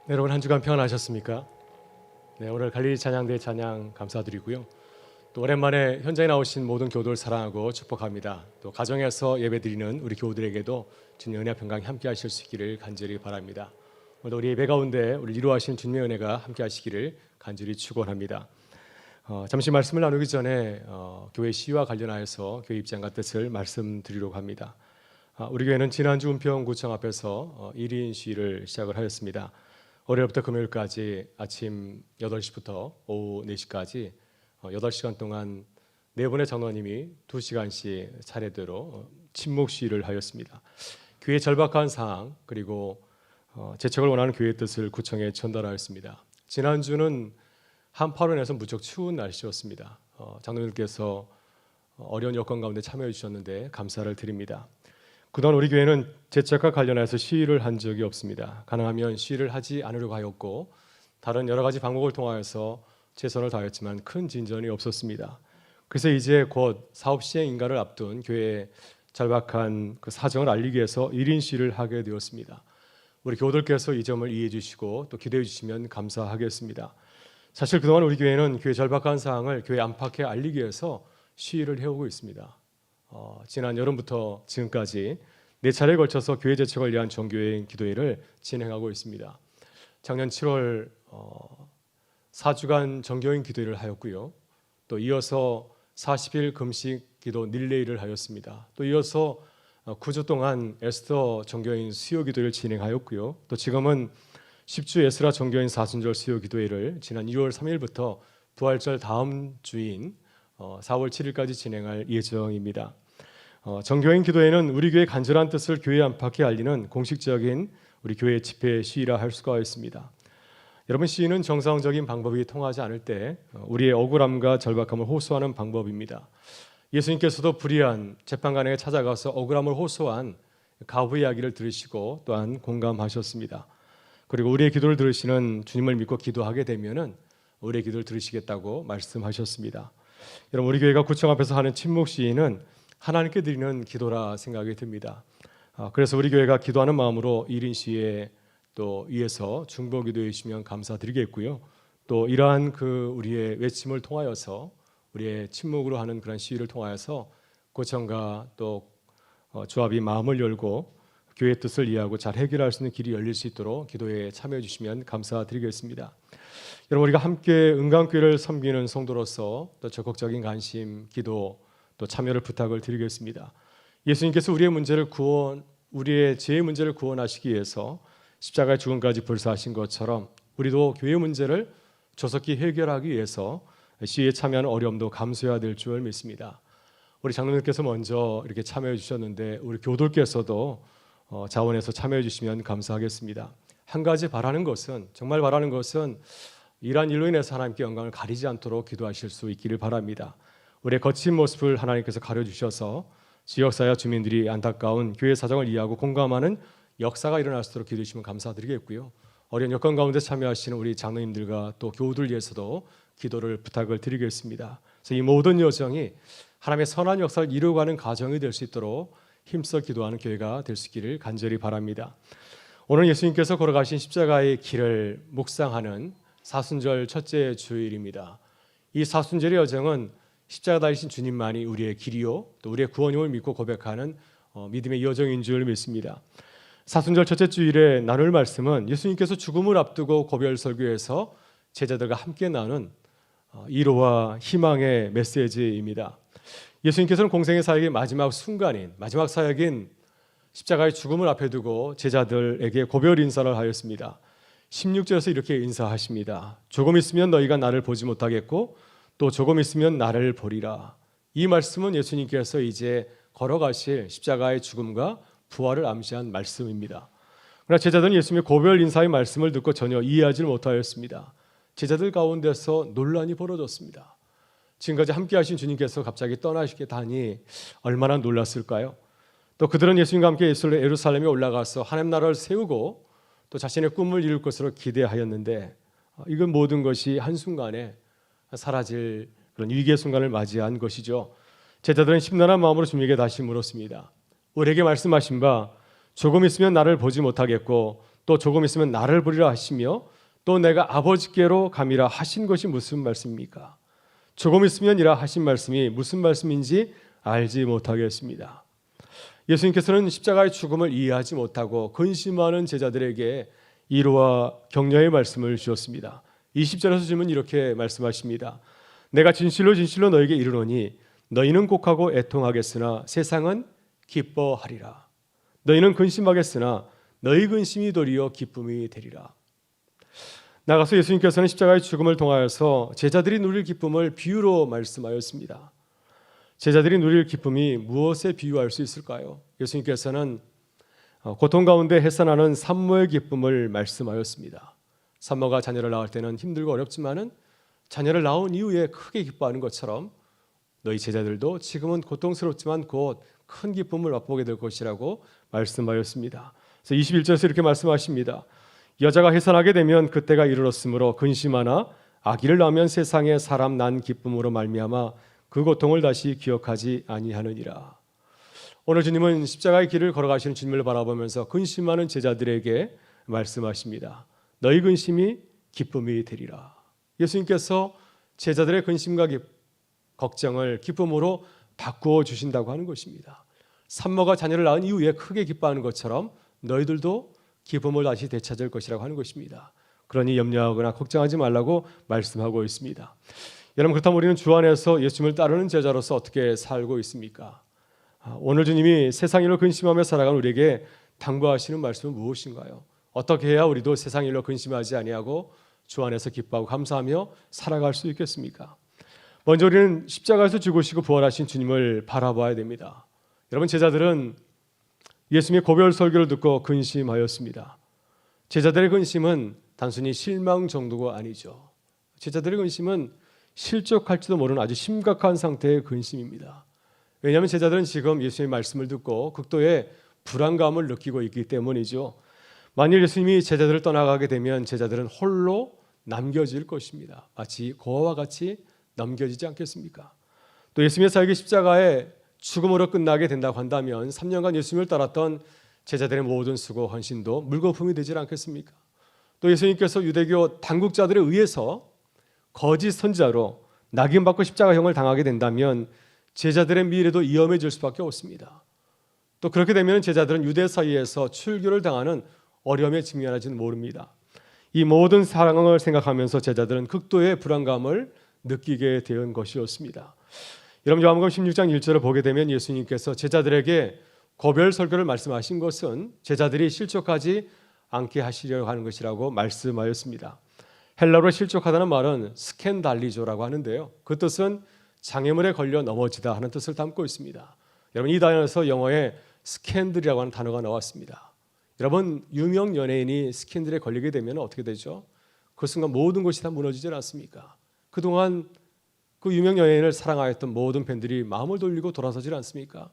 네, 여러분 한 주간 평안하셨습니까? 네, 오늘 갈릴리 찬양대 찬양 감사드리고요. 또 오랜만에 현장에 나오신 모든 교우들 사랑하고 축복합니다. 또 가정에서 예배드리는 우리 교우들에게도 주님의 은혜와 평강이 함께 하실 수 있기를 간절히 바랍니다. 오늘 우리 예배 가운데 우리 이루하신 주님의 은혜가 함께 하시기를 간절히 축원합니다. 잠시 말씀을 나누기 전에 교회 시위와 관련하여서 교회 입장과 뜻을 말씀드리려고 합니다. 우리 교회는 지난주 은평구청 앞에서 1인 시위를 시작을 하였습니다. 월요일부터 금요일까지 아침 8시부터 오후 4시까지 8시간 동안 네 분의 장로님이 2시간씩 차례대로 침묵 시위를 하였습니다. 교회의 절박한 상황 그리고 재척을 원하는 교회의 뜻을 구청에 전달하였습니다. 지난주는 한파론에서 무척 추운 날씨였습니다. 장로님께서 어려운 여건 가운데 참여해 주셨는데 감사를 드립니다. 그동안 우리 교회는 재척과 관련해서 시위를 한 적이 없습니다. 가능하면 시위를 하지 않으려고 하였고 다른 여러 가지 방법을 통하여서 최선을 다했지만 큰 진전이 없었습니다. 그래서 이제 곧 사업 시행 인가를 앞둔 교회의 절박한 그 사정을 알리기 위해서 1인 시위를 하게 되었습니다. 우리 교우들께서 이 점을 이해해 주시고 또 기도해 주시면 감사하겠습니다. 사실 그동안 우리 교회는 교회 절박한 사항을 교회 안팎에 알리기 위해서 시위를 해오고 있습니다. 지난 여름부터 지금까지 4차례에 걸쳐서 교회 재척을 위한 정교회인 기도회를 진행하고 있습니다. 작년 7월 4주간 정교인 기도회를 하였고요. 또 이어서 40일 금식 기도 릴레이를 하였습니다. 또 이어서 9주 동안 에스더 정교인 수요 기도회를 진행하였고요. 또 지금은 10주 에스라 정교인 사순절 수요 기도회를 지난 2월 3일부터 부활절 다음 주인 4월 7일까지 진행할 예정입니다. 정교인 기도회는 우리 교회의 간절한 뜻을 교회 안팎에 알리는 공식적인 우리 교회 집회 시위라 할 수가 있습니다. 여러분, 시위는 정상적인 방법이 통하지 않을 때 우리의 억울함과 절박함을 호소하는 방법입니다. 예수님께서도 불의한 재판관에게 찾아가서 억울함을 호소한 가부의 이야기를 들으시고 또한 공감하셨습니다. 그리고 우리의 기도를 들으시는 주님을 믿고 기도하게 되면은 우리의 기도를 들으시겠다고 말씀하셨습니다. 여러분, 우리 교회가 구청 앞에서 하는 침묵 시위는 하나님께 드리는 기도라 생각이 듭니다. 그래서 우리 교회가 기도하는 마음으로 1인 시위에 또 위에서 중보 기도해 주시면 감사드리겠고요. 또 이러한 그 우리의 외침을 통하여서 우리의 침묵으로 하는 그런 시위를 통하여서 구청과 또 조합이 마음을 열고 교회의 뜻을 이해하고 잘 해결할 수 있는 길이 열릴 수 있도록 기도에 참여해 주시면 감사드리겠습니다. 여러분, 우리가 함께 은강교회를 섬기는 성도로서 또 적극적인 관심, 기도, 또 참여를 부탁을 드리겠습니다. 예수님께서 우리의 죄의 문제를 구원하시기 위해서 십자가의 죽음까지 불사하신 것처럼 우리도 교회 문제를 조속히 해결하기 위해서 시위에 참여하는 어려움도 감수해야 될 줄 믿습니다. 우리 장로님께서 먼저 이렇게 참여해 주셨는데 우리 교우들께서도 자원해서 참여해 주시면 감사하겠습니다. 한 가지 정말 바라는 것은 이러한 일로 인해서 하나님께 영광을 가리지 않도록 기도하실 수 있기를 바랍니다. 우리의 거친 모습을 하나님께서 가려주셔서 지역사회 주민들이 안타까운 교회 사정을 이해하고 공감하는 역사가 일어날 수 있도록 기도해 주시면 감사드리겠고요. 어려운 여건 가운데 참여하시는 우리 장로님들과 또 교우들 위해서도 기도를 부탁을 드리겠습니다. 그래서 이 모든 여정이 하나님의 선한 역사를 이루어가는 과정이 될 수 있도록 힘써 기도하는 교회가 될 수 있기를 간절히 바랍니다. 오늘 예수님께서 걸어가신 십자가의 길을 묵상하는 사순절 첫째 주일입니다. 이 사순절의 여정은 십자가 달리신 주님만이 우리의 길이요 또 우리의 구원임을 믿고 고백하는 믿음의 여정인 줄 믿습니다. 사순절 첫째 주일에 나눌 말씀은 예수님께서 죽음을 앞두고 고별 설교에서 제자들과 함께 나눈 위로와 희망의 메시지입니다. 예수님께서는 공생의 사역의 마지막 순간인 마지막 사역인 십자가의 죽음을 앞에 두고 제자들에게 고별 인사를 하였습니다. 16절에서 이렇게 인사하십니다. 조금 있으면 너희가 나를 보지 못하겠고 또 조금 있으면 나를 보리라. 이 말씀은 예수님께서 이제 걸어가실 십자가의 죽음과 부활을 암시한 말씀입니다. 그러나 제자들은 예수님의 고별 인사의 말씀을 듣고 전혀 이해하지 못하였습니다. 제자들 가운데서 논란이 벌어졌습니다. 지금까지 함께 하신 주님께서 갑자기 떠나시게 다니 얼마나 놀랐을까요? 또 그들은 예수님과 함께 예루살렘에 올라가서 하나님 나라를 세우고 또 자신의 꿈을 이룰 것으로 기대하였는데 이건 모든 것이 한순간에 사라질 그런 위기의 순간을 맞이한 것이죠. 제자들은 심란한 마음으로 주님에게 다시 물었습니다. 우리에게 말씀하신 바 조금 있으면 나를 보지 못하겠고 또 조금 있으면 나를 보리라 하시며 또 내가 아버지께로 감이라 하신 것이 무슨 말씀입니까? 조금 있으면이라 하신 말씀이 무슨 말씀인지 알지 못하겠습니다. 예수님께서는 십자가의 죽음을 이해하지 못하고 근심하는 제자들에게 위로와 격려의 말씀을 주셨습니다. 20절에서 주님은 이렇게 말씀하십니다. 내가 진실로 진실로 너에게 이르노니 너희는 곡하고 애통하겠으나 세상은 기뻐하리라. 너희는 근심하겠으나 너희 근심이 도리어 기쁨이 되리라. 나가서 예수님께서는 십자가의 죽음을 통하여서 제자들이 누릴 기쁨을 비유로 말씀하였습니다. 제자들이 누릴 기쁨이 무엇에 비유할 수 있을까요? 예수님께서는 고통 가운데 해산하는 산모의 기쁨을 말씀하였습니다. 산모가 자녀를 낳을 때는 힘들고 어렵지만은 자녀를 낳은 이후에 크게 기뻐하는 것처럼 너희 제자들도 지금은 고통스럽지만 곧 큰 기쁨을 맛보게 될 것이라고 말씀하였습니다. 그래서 21절에서 이렇게 말씀하십니다. 여자가 해산하게 되면 그때가 이르렀으므로 근심하나 아기를 낳으면 세상에 사람 난 기쁨으로 말미암아 그 고통을 다시 기억하지 아니하느니라. 오늘 주님은 십자가의 길을 걸어가시는 주님을 바라보면서 근심하는 제자들에게 말씀하십니다. 너희 근심이 기쁨이 되리라. 예수님께서 제자들의 근심과 걱정을 기쁨으로 바꾸어 주신다고 하는 것입니다. 산모가 자녀를 낳은 이후에 크게 기뻐하는 것처럼 너희들도 기쁨을 다시 되찾을 것이라고 하는 것입니다. 그러니 염려하거나 걱정하지 말라고 말씀하고 있습니다. 여러분, 그렇다면 우리는 주 안에서 예수님을 따르는 제자로서 어떻게 살고 있습니까? 오늘 주님이 세상 일로 근심하며 살아가는 우리에게 당부하시는 말씀은 무엇인가요? 어떻게 해야 우리도 세상 일로 근심하지 아니하고 주 안에서 기뻐하고 감사하며 살아갈 수 있겠습니까? 먼저 우리는 십자가에서 죽으시고 부활하신 주님을 바라봐야 됩니다. 여러분, 제자들은 예수님의 고별 설교를 듣고 근심하였습니다. 제자들의 근심은 단순히 실망 정도가 아니죠. 제자들의 근심은 실족할지도 모르는 아주 심각한 상태의 근심입니다. 왜냐하면 제자들은 지금 예수님의 말씀을 듣고 극도의 불안감을 느끼고 있기 때문이죠. 만일 예수님이 제자들을 떠나가게 되면 제자들은 홀로 남겨질 것입니다. 마치 고아와 같이 남겨지지 않겠습니까? 또 예수님의 사역이 십자가의 죽음으로 끝나게 된다고 한다면 3년간 예수님을 따랐던 제자들의 모든 수고 헌신도 물거품이 되지 않겠습니까? 또 예수님께서 유대교 당국자들에 의해서 거짓 선지자로 낙인받고 십자가형을 당하게 된다면 제자들의 미래도 위험해질 수밖에 없습니다. 또 그렇게 되면 제자들은 유대 사이에서 출교를 당하는 어려움에 직면하지는 모릅니다. 이 모든 상황을 생각하면서 제자들은 극도의 불안감을 느끼게 된 것이었습니다. 여러분, 요한복음 16장 1절을 보게 되면 예수님께서 제자들에게 고별 설교를 말씀하신 것은 제자들이 실족하지 않게 하시려고 하는 것이라고 말씀하였습니다. 헬라어로 실족하다는 말은 스캔달리조라고 하는데요. 그 뜻은 장애물에 걸려 넘어지다 하는 뜻을 담고 있습니다. 여러분, 이 단어에서 영어에 스캔들이라고 하는 단어가 나왔습니다. 여러분, 유명 연예인이 스캔들에 걸리게 되면 어떻게 되죠? 그 순간 모든 것이 다 무너지지 않습니까? 그동안 그 유명 연예인을 사랑하였던 모든 팬들이 마음을 돌리고 돌아서지 않습니까?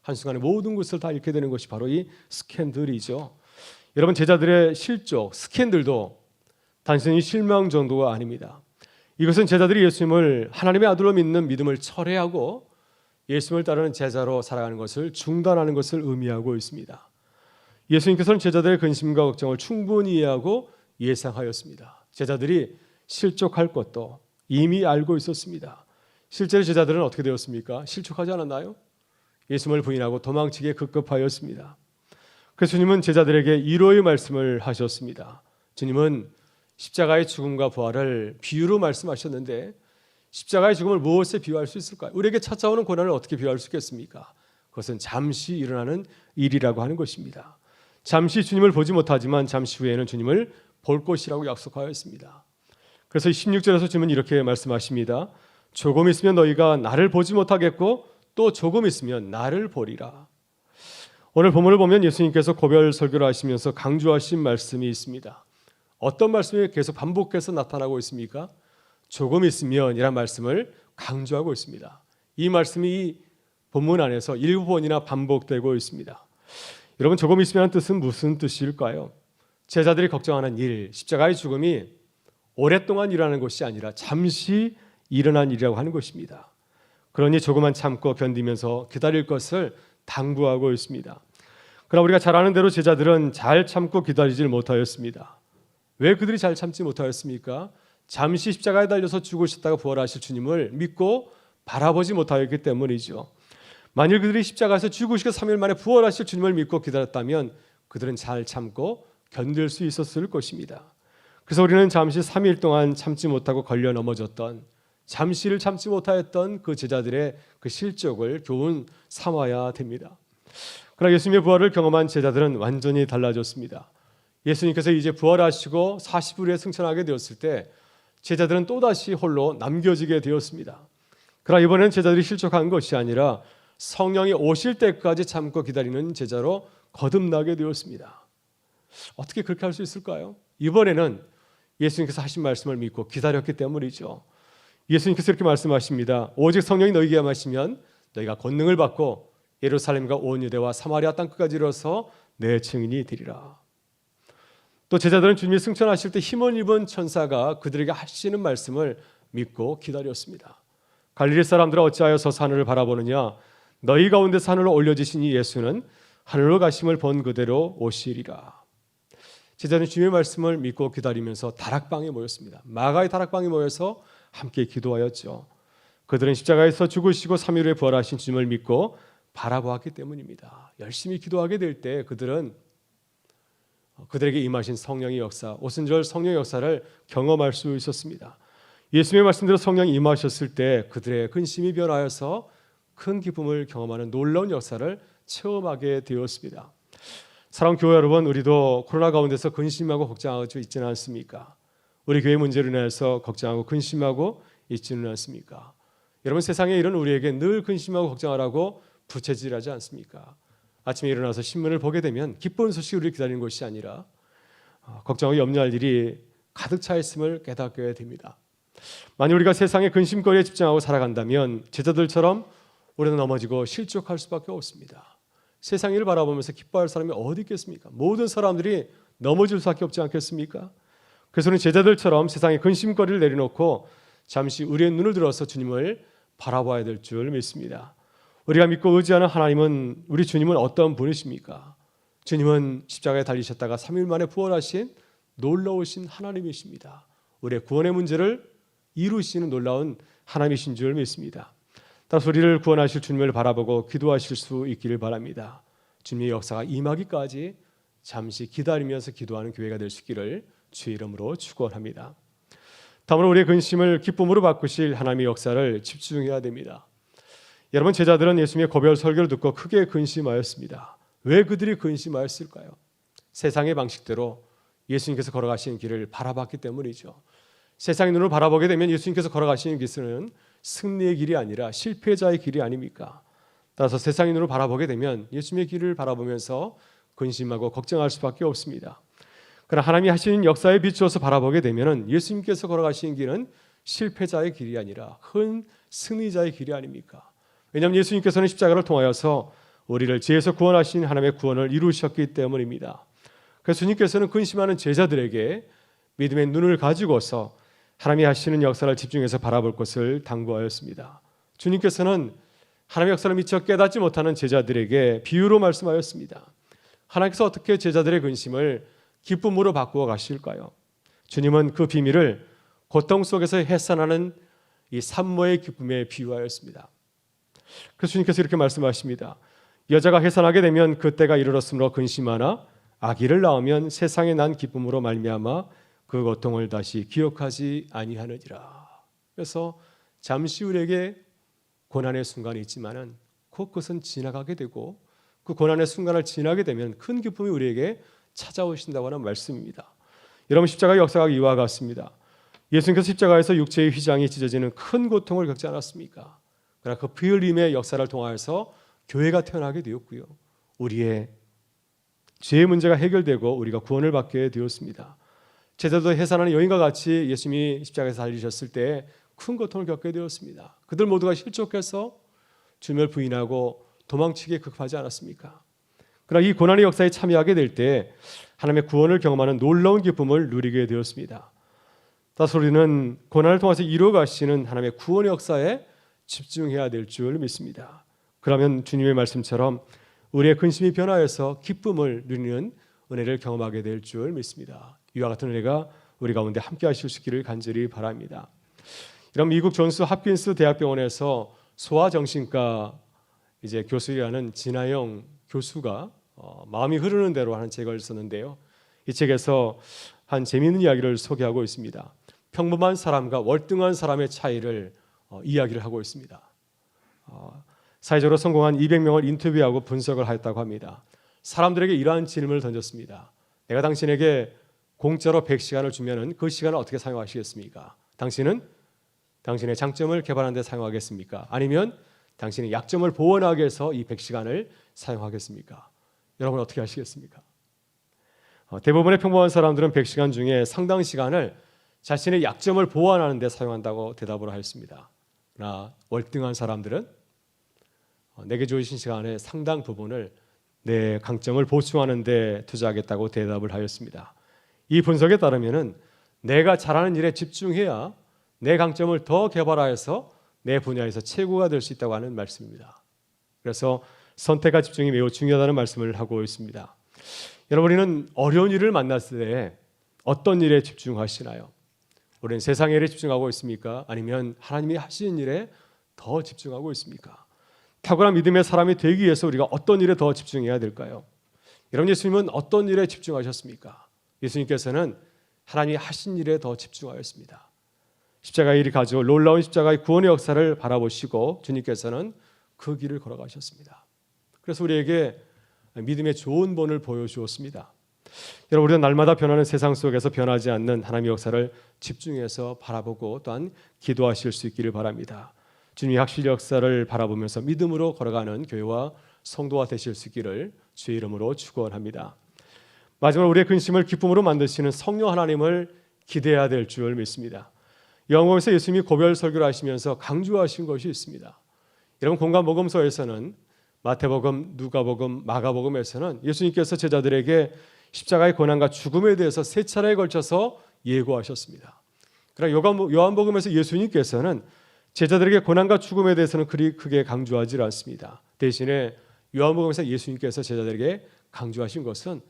한순간에 모든 것을 다 잃게 되는 것이 바로 이 스캔들이죠. 여러분, 제자들의 실족, 스캔들도 단순히 실망 정도가 아닙니다. 이것은 제자들이 예수님을 하나님의 아들로 믿는 믿음을 철회하고 예수님을 따르는 제자로 살아가는 것을 중단하는 것을 의미하고 있습니다. 예수님께서는 제자들의 근심과 걱정을 충분히 이해하고 예상하였습니다. 제자들이 실족할 것도 이미 알고 있었습니다. 실제로 제자들은 어떻게 되었습니까? 실족하지 않았나요? 예수님을 부인하고 도망치기에 급급하였습니다. 그래서 주님은 제자들에게 위로의 말씀을 하셨습니다. 주님은 십자가의 죽음과 부활을 비유로 말씀하셨는데 십자가의 죽음을 무엇에 비유할 수 있을까요? 우리에게 찾아오는 고난을 어떻게 비유할 수 있겠습니까? 그것은 잠시 일어나는 일이라고 하는 것입니다. 잠시 주님을 보지 못하지만 잠시 후에는 주님을 볼 것이라고 약속하였습니다. 그래서 16절에서 주님은 이렇게 말씀하십니다. 조금 있으면 너희가 나를 보지 못하겠고 또 조금 있으면 나를 보리라. 오늘 본문을 보면 예수님께서 고별 설교를 하시면서 강조하신 말씀이 있습니다. 어떤 말씀이 계속 반복해서 나타나고 있습니까? 조금 있으면 이란 말씀을 강조하고 있습니다. 이 말씀이 이 본문 안에서 7번이나 반복되고 있습니다. 여러분, 조금 있으면 뜻은 무슨 뜻일까요? 제자들이 걱정하는 일, 십자가의 죽음이 오랫동안 일어나는 것이 아니라 잠시 일어난 일이라고 하는 것입니다. 그러니 조금만 참고 견디면서 기다릴 것을 당부하고 있습니다. 그러나 우리가 잘 아는 대로 제자들은 잘 참고 기다리질 못하였습니다. 왜 그들이 잘 참지 못하였습니까? 잠시 십자가에 달려서 죽으셨다가 부활하실 주님을 믿고 바라보지 못하였기 때문이죠. 만일 그들이 십자가에서 죽으시고 3일 만에 부활하실 주님을 믿고 기다렸다면 그들은 잘 참고 견딜 수 있었을 것입니다. 그래서 우리는 잠시 3일 동안 참지 못하고 걸려 넘어졌던, 잠시를 참지 못하였던 그 제자들의 그 실족을 교훈 삼아야 됩니다. 그러나 예수님의 부활을 경험한 제자들은 완전히 달라졌습니다. 예수님께서 이제 부활하시고 40일 후에 승천하게 되었을 때 제자들은 또다시 홀로 남겨지게 되었습니다. 그러나 이번에는 제자들이 실족한 것이 아니라 성령이 오실 때까지 참고 기다리는 제자로 거듭나게 되었습니다. 어떻게 그렇게 할 수 있을까요? 이번에는 예수님께서 하신 말씀을 믿고 기다렸기 때문이죠. 예수님께서 이렇게 말씀하십니다. 오직 성령이 너희에게 임하시면 너희가 권능을 받고 예루살렘과 온 유대와 사마리아 땅끝까지 이르러서 내 증인이 되리라. 또 제자들은 주님이 승천하실 때 힘을 입은 천사가 그들에게 하시는 말씀을 믿고 기다렸습니다. 갈릴리 사람들아 어찌하여 서서 하늘을 바라보느냐? 너희 가운데서 하늘로 올려지신 이 예수는 하늘로 가심을 본 그대로 오시리라. 제자들은 주님의 말씀을 믿고 기다리면서 다락방에 모였습니다. 마가의 다락방에 모여서 함께 기도하였죠. 그들은 십자가에서 죽으시고 3일 후에 부활하신 주님을 믿고 바라보았기 때문입니다. 열심히 기도하게 될 때 그들은 그들에게 임하신 성령의 역사, 오순절 성령의 역사를 경험할 수 있었습니다. 예수님의 말씀대로 성령이 임하셨을 때 그들의 근심이 변하여서 큰 기쁨을 경험하는 놀라운 역사를 체험하게 되었습니다. 사랑하는 교회 여러분, 우리도 코로나 가운데서 근심하고 걱정하고 있지는 않습니까? 우리 교회 문제로 인해서 걱정하고 근심하고 있지는 않습니까? 여러분, 세상에 이런 우리에게 늘 근심하고 걱정하라고 부채질하지 않습니까? 아침에 일어나서 신문을 보게 되면 기쁜 소식이 우리를 기다리는 것이 아니라 걱정하고 염려할 일이 가득 차 있음을 깨닫게 됩니다. 만약 우리가 세상의 근심거리에 집중하고 살아간다면 제자들처럼 우리는 넘어지고 실족할 수밖에 없습니다. 세상 일을 바라보면서 기뻐할 사람이 어디 있겠습니까? 모든 사람들이 넘어질 수밖에 없지 않겠습니까? 그래서 우리는 제자들처럼 세상의 근심거리를 내려놓고 잠시 우리의 눈을 들어서 주님을 바라봐야 될 줄 믿습니다. 우리가 믿고 의지하는 하나님은, 우리 주님은 어떤 분이십니까? 주님은 십자가에 달리셨다가 3일 만에 부활하신 놀라우신 하나님이십니다. 우리의 구원의 문제를 이루시는 놀라운 하나님이신 줄 믿습니다. 따라서 우리를 구원하실 주님을 바라보고 기도하실 수 있기를 바랍니다. 주님의 역사가 임하기까지 잠시 기다리면서 기도하는 교회가 될 수 있기를 주의 이름으로 축원합니다. 다음으로 우리의 근심을 기쁨으로 바꾸실 하나님의 역사를 집중해야 됩니다. 여러분, 제자들은 예수님의 고별 설교를 듣고 크게 근심하였습니다. 왜 그들이 근심하였을까요? 세상의 방식대로 예수님께서 걸어가시는 길을 바라봤기 때문이죠. 세상의 눈을 바라보게 되면 예수님께서 걸어가시는 길은 승리의 길이 아니라 실패자의 길이 아닙니까? 따라서 세상의 눈을 바라보게 되면 예수님의 길을 바라보면서 근심하고 걱정할 수밖에 없습니다. 그러나 하나님이 하시는 역사에 비추어서 바라보게 되면 예수님께서 걸어가시는 길은 실패자의 길이 아니라 큰 승리자의 길이 아닙니까? 왜냐하면 예수님께서는 십자가를 통하여서 우리를 죄에서 구원하신 하나님의 구원을 이루셨기 때문입니다. 그래서 주님께서는 근심하는 제자들에게 믿음의 눈을 가지고서 하나님이 하시는 역사를 집중해서 바라볼 것을 당부하였습니다. 주님께서는 하나님의 역사를 미처 깨닫지 못하는 제자들에게 비유로 말씀하였습니다. 하나님께서 어떻게 제자들의 근심을 기쁨으로 바꾸어 가실까요? 주님은 그 비밀을 고통 속에서 해산하는 이 산모의 기쁨에 비유하였습니다. 그래서 주님께서 이렇게 말씀하십니다. 여자가 해산하게 되면 그때가 이르렀으므로 근심하나 아기를 낳으면 세상에 난 기쁨으로 말미암아 그 고통을 다시 기억하지 아니하느니라. 그래서 잠시 우리에게 고난의 순간이 있지만은 그것은 지나가게 되고 그 고난의 순간을 지나게 되면 큰 기쁨이 우리에게 찾아오신다고 하는 말씀입니다. 여러분, 십자가의 역사가 이와 같습니다. 예수님께서 십자가에서 육체의 휘장이 찢어지는 큰 고통을 겪지 않았습니까? 그러나 그 피 흘림의 역사를 통하여서 교회가 태어나게 되었고요. 우리의 죄의 문제가 해결되고 우리가 구원을 받게 되었습니다. 제자도 해산하는 여인과 같이 예수님이 십자가에서 달리셨을 때 큰 고통을 겪게 되었습니다. 그들 모두가 실족해서 주님을 부인하고 도망치기에 급하지 않았습니까? 그러나 이 고난의 역사에 참여하게 될 때 하나님의 구원을 경험하는 놀라운 기쁨을 누리게 되었습니다. 따라서 우리는 고난을 통해서 이루어 가시는 하나님의 구원의 역사에 집중해야 될 줄 믿습니다. 그러면 주님의 말씀처럼 우리의 근심이 변화해서 기쁨을 누리는 은혜를 경험하게 될 줄 믿습니다. 이와 같은 은혜가 우리 가운데 함께 하실 수 있기를 간절히 바랍니다. 이런 미국 존스 홉킨스 대학병원에서 소아정신과 교수라는 진아영 교수가 마음이 흐르는 대로 하는 책을 썼는데요. 이 책에서 한 재미있는 이야기를 소개하고 있습니다. 평범한 사람과 월등한 사람의 차이를 이야기를 하고 있습니다. 사회적으로 성공한 200명을 인터뷰하고 분석을 하였다고 합니다. 사람들에게 이러한 질문을 던졌습니다. 내가 당신에게 공짜로 100시간을 주면 그 시간을 어떻게 사용하시겠습니까? 당신은 당신의 장점을 개발하는 데 사용하겠습니까? 아니면 당신의 약점을 보완하기 위해서 이 100시간을 사용하겠습니까? 여러분 어떻게 하시겠습니까? 대부분의 평범한 사람들은 100시간 중에 상당 시간을 자신의 약점을 보완하는 데 사용한다고 대답을 하였습니다. 그러나 월등한 사람들은 내게 주어진 시간의 상당 부분을 내 강점을 보충하는 데 투자하겠다고 대답을 하였습니다. 이 분석에 따르면 내가 잘하는 일에 집중해야 내 강점을 더 개발하여서 내 분야에서 최고가 될 수 있다고 하는 말씀입니다. 그래서 선택과 집중이 매우 중요하다는 말씀을 하고 있습니다. 여러분, 우리는 어려운 일을 만났을 때 어떤 일에 집중하시나요? 우리는 세상의 일에 집중하고 있습니까? 아니면 하나님이 하시는 일에 더 집중하고 있습니까? 탁월한 믿음의 사람이 되기 위해서 우리가 어떤 일에 더 집중해야 될까요? 여러분, 예수님은 어떤 일에 집중하셨습니까? 예수님께서는 하나님이 하신 일에 더 집중하였습니다. 십자가의 일이 가져올 놀라운 십자가의 구원의 역사를 바라보시고 주님께서는 그 길을 걸어가셨습니다. 그래서 우리에게 믿음의 좋은 본을 보여주었습니다. 여러분, 우리는 날마다 변하는 세상 속에서 변하지 않는 하나님의 역사를 집중해서 바라보고 또한 기도하실 수 있기를 바랍니다. 주님의 확실 역사를 바라보면서 믿음으로 걸어가는 교회와 성도가 되실 수 있기를 주의 이름으로 축원합니다. 마지막으로 우리의 근심을 기쁨으로 만드시는 성령 하나님을 기대해야 될 줄 믿습니다. 요한복음에서 예수님이 고별 설교를 하시면서 강조하신 것이 있습니다. 여러분, 공간복음서에서는 마태복음, 누가복음, 마가복음에서는 예수님께서 제자들에게 십자가의 고난과 죽음에 대해서 세 차례에 걸쳐서 예고하셨습니다. 그러나 요한복음에서 예수님께서는 제자들에게 고난과 죽음에 대해서는 그리 크게 강조하지 않습니다. 대신에 요한복음에서 예수님께서 제자들에게 강조하신 것은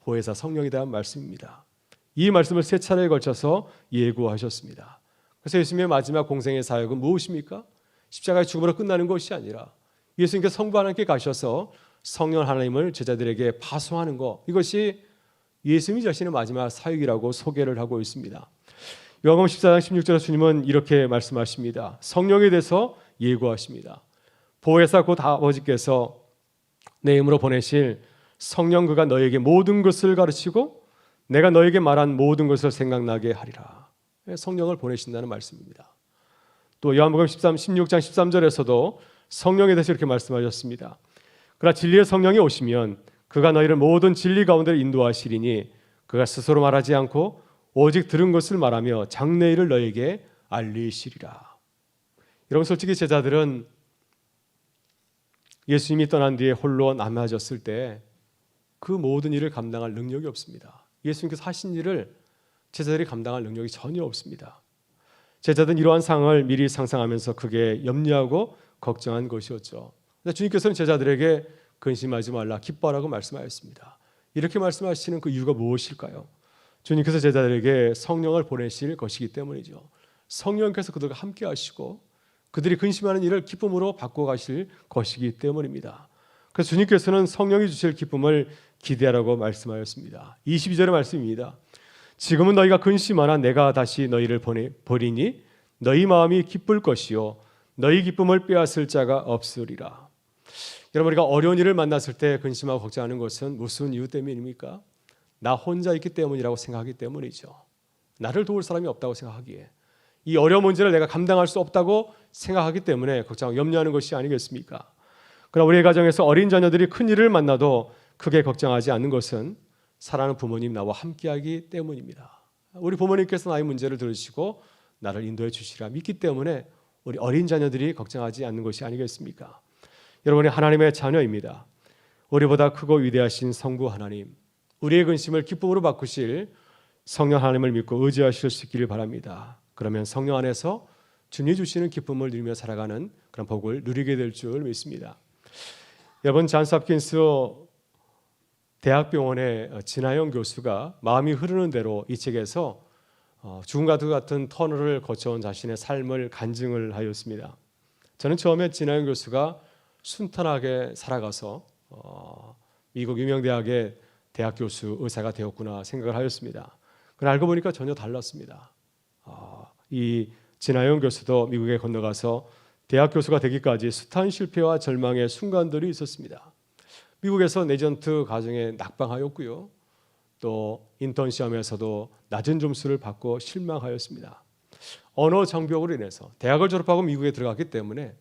보혜사 성령에 대한 말씀입니다. 이 말씀을 세 차례에 걸쳐서 예고하셨습니다. 그래서 예수님의 마지막 공생의 사역은 무엇입니까? 십자가의 죽음으로 끝나는 것이 아니라 예수님께서 성부 하나님께 가셔서 성령 하나님을 제자들에게 파송하는 것, 이것이 예수님 자신의 마지막 사역이라고 소개를 하고 있습니다. 요한복음 14장 16절에 주님은 이렇게 말씀하십니다. 성령에 대해서 예고하십니다. 보혜사 곧 아버지께서 내 이름으로 보내실 성령, 그가 너에게 모든 것을 가르치고 내가 너에게 말한 모든 것을 생각나게 하리라. 성령을 보내신다는 말씀입니다. 또 요한복음 16장 13절에서도 성령에 대해서 이렇게 말씀하셨습니다. 그러나 진리의 성령이 오시면 그가 너희를 모든 진리 가운데 인도하시리니 그가 스스로 말하지 않고 오직 들은 것을 말하며 장래일을 너에게 알리시리라. 여러분, 솔직히 제자들은 예수님이 떠난 뒤에 홀로 남아졌을 때 그 모든 일을 감당할 능력이 없습니다. 예수님께서 하신 일을 제자들이 감당할 능력이 전혀 없습니다. 제자들은 이러한 상황을 미리 상상하면서 크게 염려하고 걱정한 것이었죠. 주님께서는 제자들에게 근심하지 말라, 기뻐하라고 말씀하셨습니다. 이렇게 말씀하시는 그 이유가 무엇일까요? 주님께서 제자들에게 성령을 보내실 것이기 때문이죠. 성령께서 그들과 함께 하시고 그들이 근심하는 일을 기쁨으로 바꿔가실 것이기 때문입니다. 그래서 주님께서는 성령이 주실 기쁨을 기대하라고 말씀하였습니다. 22절의 말씀입니다. 지금은 너희가 근심하나 내가 다시 너희를 버리니 너희 마음이 기쁠 것이요 너희 기쁨을 빼앗을 자가 없으리라. 여러분, 우리가 어려운 일을 만났을 때 근심하고 걱정하는 것은 무슨 이유 때문입니까? 나 혼자 있기 때문이라고 생각하기 때문이죠. 나를 도울 사람이 없다고 생각하기에, 이 어려운 문제를 내가 감당할 수 없다고 생각하기 때문에 걱정하고 염려하는 것이 아니겠습니까? 그러나 우리의 가정에서 어린 자녀들이 큰 일을 만나도 크게 걱정하지 않는 것은 사랑하는 부모님 나와 함께하기 때문입니다. 우리 부모님께서 나의 문제를 들으시고 나를 인도해 주시리라 믿기 때문에 우리 어린 자녀들이 걱정하지 않는 것이 아니겠습니까? 여러분이 하나님의 자녀입니다. 우리보다 크고 위대하신 성부 하나님, 우리의 근심을 기쁨으로 바꾸실 성령 하나님을 믿고 의지하실 수 있기를 바랍니다. 그러면 성령 안에서 주님이 주시는 기쁨을 누리며 살아가는 그런 복을 누리게 될 줄 믿습니다. 여러분, 잔스 홉킨스 대학병원의 진하영 교수가 마음이 흐르는 대로 이 책에서 죽음과 같은 터널을 거쳐온 자신의 삶을 간증을 하였습니다. 저는 처음에 진하영 교수가 순탄하게 살아가서 미국 유명대학의 대학 교수 의사가 되었구나 생각을 하였습니다. 그러나 알고 보니까 전혀 달랐습니다. 이 진하영 교수도 미국에 건너가서 대학 교수가 되기까지 숱한 실패와 절망의 순간들이 있었습니다. 미국에서 내전트 과정에 낙방하였고요. 또 인턴 시험에서도 낮은 점수를 받고 실망하였습니다. 언어 장벽으로 인해서 대학을 졸업하고 미국에 들어갔기 때문에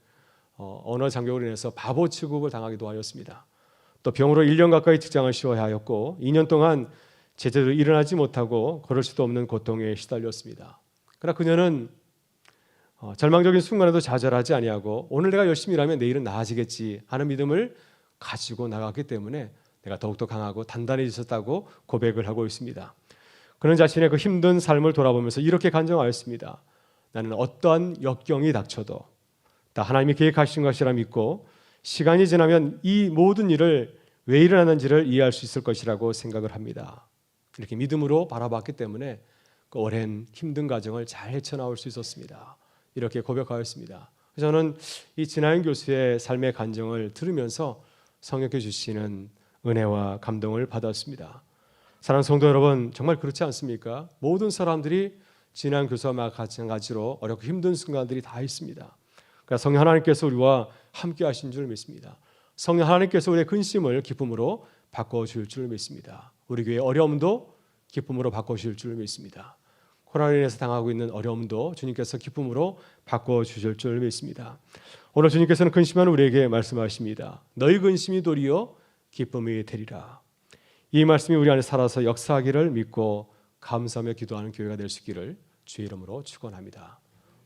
언어 장벽으로 인해서 바보 취급을 당하기도 하였습니다. 또 병으로 1년 가까이 직장을 쉬어야 하였고 2년 동안 제대로 일어나지 못하고 걸을 수도 없는 고통에 시달렸습니다. 그러나 그녀는 절망적인 순간에도 좌절하지 아니하고 오늘 내가 열심히 일하면 내일은 나아지겠지 하는 믿음을 가지고 나갔기 때문에 내가 더욱더 강하고 단단해졌다고 고백을 하고 있습니다. 그는 자신의 그 힘든 삶을 돌아보면서 이렇게 간증하였습니다. 나는 어떠한 역경이 닥쳐도 다 하나님이 계획하신 것이라 믿고 시간이 지나면 이 모든 일을 왜 일어나는지를 이해할 수 있을 것이라고 생각을 합니다. 이렇게 믿음으로 바라봤기 때문에 그 오랜 힘든 과정을 잘 헤쳐나올 수 있었습니다. 이렇게 고백하였습니다. 저는 이 진하영 교수의 삶의 간증을 들으면서 성령께 주시는 은혜와 감동을 받았습니다. 사랑하는 성도 여러분, 정말 그렇지 않습니까? 모든 사람들이 진하영 교수와 마찬가지로 어렵고 힘든 순간들이 다 있습니다. 그러나 성령 하나님께서 우리와 함께 하신 줄 믿습니다. 성령 하나님께서 우리의 근심을 기쁨으로 바꿔줄 줄 믿습니다. 우리 교회의 어려움도 기쁨으로 바꿔주실 줄 믿습니다. 코로나로 인해서 당하고 있는 어려움도 주님께서 기쁨으로 바꿔주실 줄 믿습니다. 오늘 주님께서는 근심하는 우리에게 말씀하십니다. 너희 근심이 도리어 기쁨이 되리라. 이 말씀이 우리 안에 살아서 역사하기를 믿고 감사하며 기도하는 교회가 될 수 있기를 주의 이름으로 축원합니다.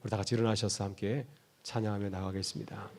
우리 다 같이 일어나셔서 함께 찬양하며 나가겠습니다.